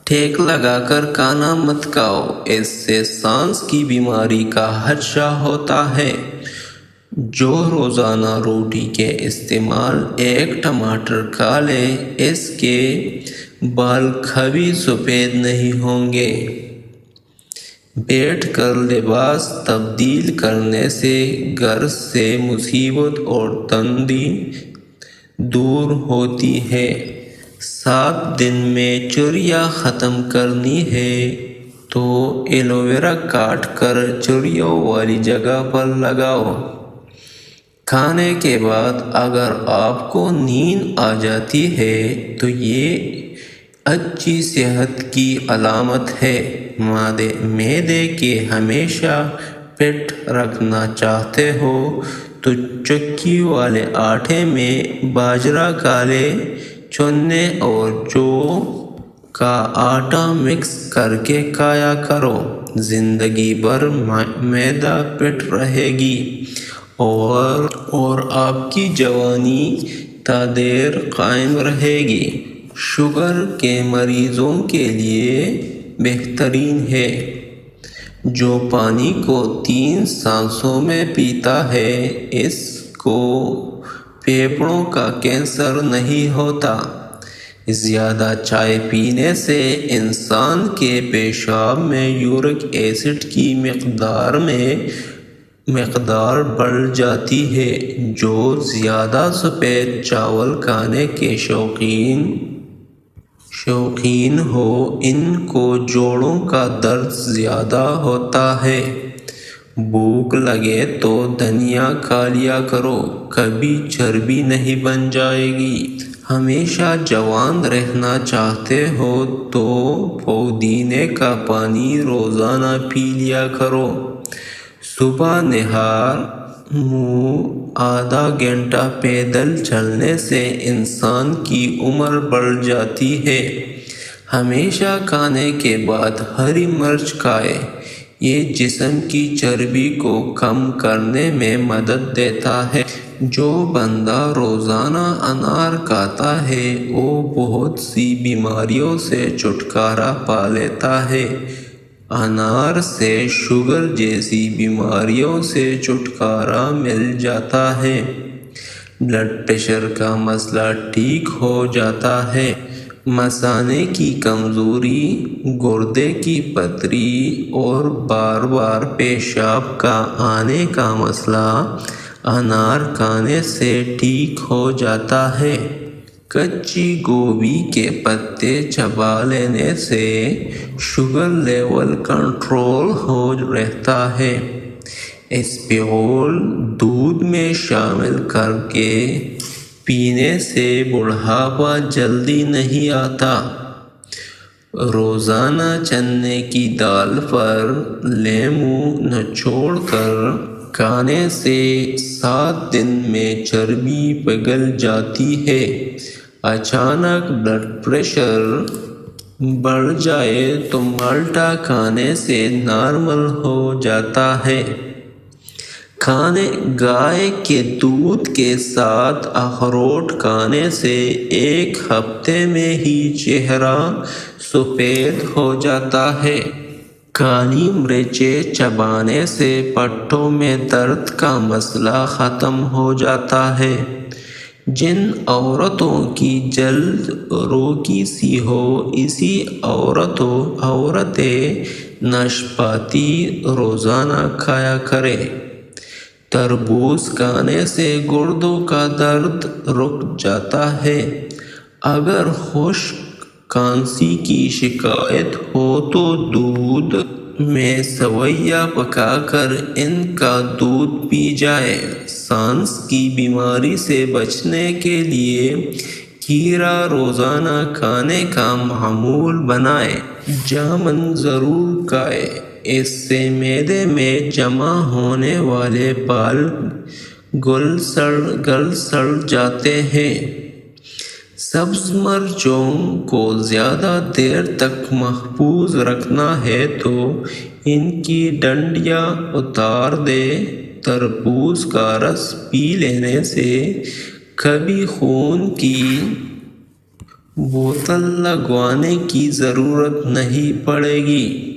ٹھیک لگا کر کھانا مت کھاؤ، اس سے سانس کی بیماری کا خدشہ ہوتا ہے۔ جو روزانہ روٹی کے استعمال ایک ٹماٹر کھا لے، اس کے بال کبھی سفید نہیں ہوں گے۔ بیٹھ کر لباس تبدیل کرنے سے گھر سے مصیبت اور تنگی دور ہوتی ہے۔ 7 دن میں چربیاں ختم کرنی ہے تو ایلو ویرا کاٹ کر چربیوں والی جگہ پر لگاؤ۔ کھانے کے بعد اگر آپ کو نیند آ جاتی ہے تو یہ اچھی صحت کی علامت ہے۔ معدے کے ہمیشہ فٹ رکھنا چاہتے ہو تو چکی والے آٹے میں باجرہ، کالے چنے اور جو کا آٹا مکس کر کے کھایا کرو۔ زندگی بھر معدہ فٹ رہے گی اور آپ کی جوانی تا دیر قائم رہے گی۔ شوگر کے مریضوں کے لیے بہترین ہے۔ جو پانی کو 3 سانسوں میں پیتا ہے، اس کو پھیپھڑوں کا کینسر نہیں ہوتا۔ زیادہ چائے پینے سے انسان کے پیشاب میں یورک ایسڈ کی مقدار بڑھ جاتی ہے۔ جو زیادہ سفید چاول کھانے کے شوقین ہو، ان کو جوڑوں کا درد زیادہ ہوتا ہے۔ بھوک لگے تو دھنیا کھا لیا کرو، کبھی چربی نہیں بن جائے گی۔ ہمیشہ جوان رہنا چاہتے ہو تو پودینے کا پانی روزانہ پی لیا کرو۔ صبح نہار منہ آدھا گھنٹہ پیدل چلنے سے انسان کی عمر بڑھ جاتی ہے۔ ہمیشہ کھانے کے بعد ہری مرچ کھائیں، یہ جسم کی چربی کو کم کرنے میں مدد دیتا ہے۔ جو بندہ روزانہ انار کھاتا ہے وہ بہت سی بیماریوں سے چھٹکارا پا لیتا ہے۔ انار سے شوگر جیسی بیماریوں سے چھٹکارا مل جاتا ہے۔ بلڈ پریشر کا مسئلہ ٹھیک ہو جاتا ہے۔ مثانے کی کمزوری، گردے کی پتھری اور بار بار پیشاب کا آنے کا مسئلہ انار کھانے سے ٹھیک ہو جاتا ہے۔ کچی گوبھی کے پتے چبا لینے سے شوگر لیول کنٹرول ہو رہتا ہے۔ اسپغول دودھ میں شامل کر کے پینے سے بڑھاپا جلدی نہیں آتا۔ روزانہ چنے کی دال پر لیموں نچوڑ کر کھانے سے 7 دن میں چربی پگھل جاتی ہے۔ اچانک بلڈ پریشر بڑھ جائے تو مالٹا کھانے سے نارمل ہو جاتا ہے۔ گائے کے دودھ کے ساتھ اخروٹ کھانے سے 1 ہفتے میں ہی چہرہ سفید ہو جاتا ہے۔ کالی مرچیں چبانے سے پٹھوں میں درد کا مسئلہ ختم ہو جاتا ہے۔ جن عورتوں کی جلد روکی سی ہو، ایسی عورتیں ناشپاتی روزانہ کھایا کریں۔ تربوز کھانے سے گردوں کا درد رک جاتا ہے۔ اگر خشک کھانسی کی شکایت ہو تو دودھ میں سویا پکا کر ان کا دودھ پی جائے۔ سانس کی بیماری سے بچنے کے لیے کھیرا روزانہ کھانے کا معمول بنائیں۔ جامن ضرور کھائیں، اس سے معدے میں جمع ہونے والے بال گل سڑ جاتے ہیں۔ سبز مرچوں کو زیادہ دیر تک محفوظ رکھنا ہے تو ان کی ڈنڈیاں اتار دیں۔ تربوز کا رس پی لینے سے کبھی خون کی بوتل لگوانے کی ضرورت نہیں پڑے گی،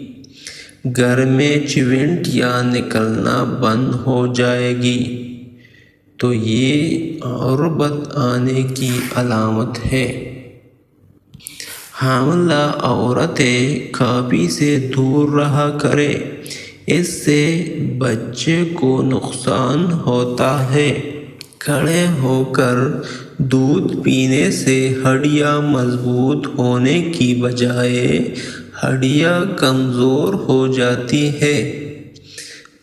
گھر میں چیونٹیاں نکلنا بند ہو جائے گی، تو یہ عربت آنے کی علامت ہے۔ حاملہ عورتیں کافی سے دور رہا کریں، اس سے بچے کو نقصان ہوتا ہے۔ کھڑے ہو کر دودھ پینے سے ہڈیاں مضبوط ہونے کی بجائے ہڈیاں کمزور ہو جاتی ہیں۔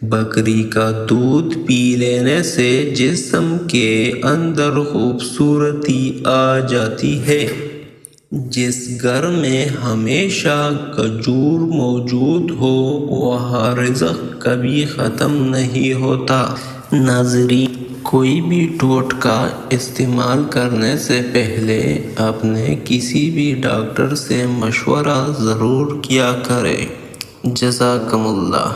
بکری کا دودھ پی لینے سے جسم کے اندر خوبصورتی آ جاتی ہے۔ جس گھر میں ہمیشہ کھجور موجود ہو وہاں رزق کبھی ختم نہیں ہوتا۔ ناظرین، کوئی بھی ٹوٹکا استعمال کرنے سے پہلے اپنے کسی بھی ڈاکٹر سے مشورہ ضرور کیا کریں۔ جزاکم اللہ۔